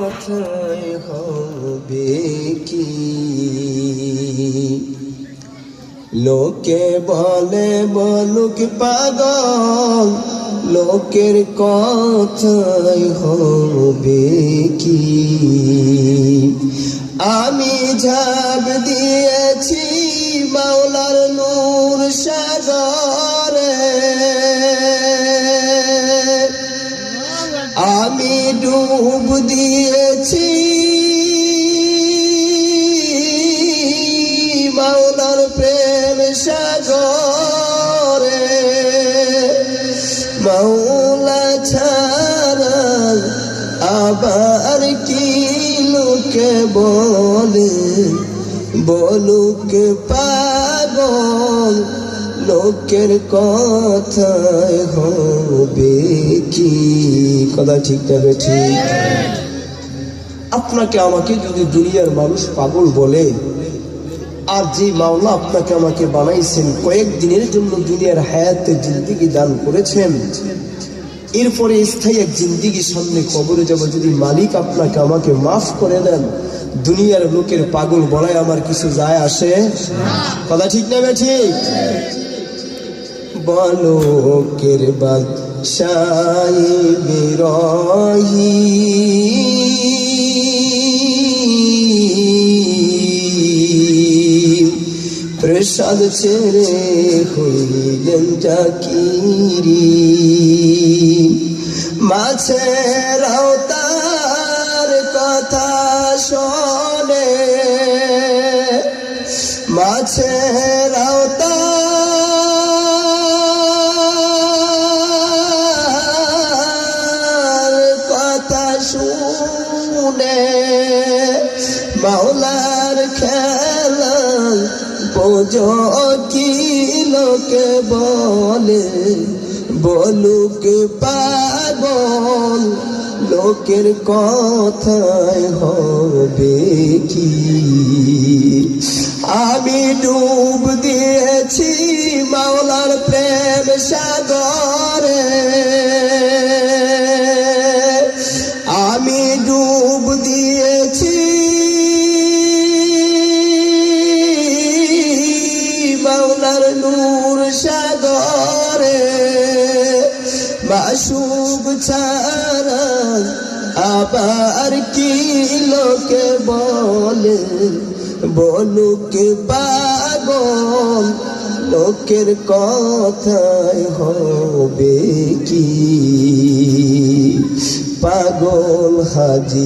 কথায় হবে কি? লোকে বলে বলুক পাগল, লোকের কথায় হবে কি? আমি ঝাঁপ দিয়েছি মাওলার নূর সাগরে, আমি ডুব দিয়েছি মাওলার প্রেম সাগরে। মাওলা ছাড়া আবার কি লোকে বলে, বলুক পাগল, লোকের কথায় হবে কি? কথা ঠিক তবে ঠিক। আপনাকে আমাকে যদি দুনিয়ার মানুষ পাগল বলে, আর যে মাওলা আপনাকে আমাকে বানাইছেন, কয়েকদিনের জন্য দুনিয়ার হায়াতে জিন্দেগি দান করেছেন, এরপরে স্থায়ী এক জিন্দেগি সামনে কবরে যাব, যদি মালিক আপনাকে আমাকে মাফ করে দেন, দুনিয়ার লোকের পাগল বলায় আমার কিছু যায় আসে? কথা ঠিক না ঠিক? বলোকের বাদশাহ বিরহি প্রসাদ ছেড়ে হইলেন জাকিরি। মাছেরাও তার কথা শোনে, মাছেরাও তার কথা শুনে। মাওলার খেলা বোঝো কি লোকে বলে, বলুক পাগল, লোকের কথায় হবে কি? আমি ডুব দিয়েছি মাওলার প্রেম সাগরে, আমি ডুব দিয়েছি মাওলার নূর সাগরে। মাসুক ছাড়া আবার কি লোকে বলে, বলুক পাগল, লোকের কথায় হবে কি? পাগল হাজি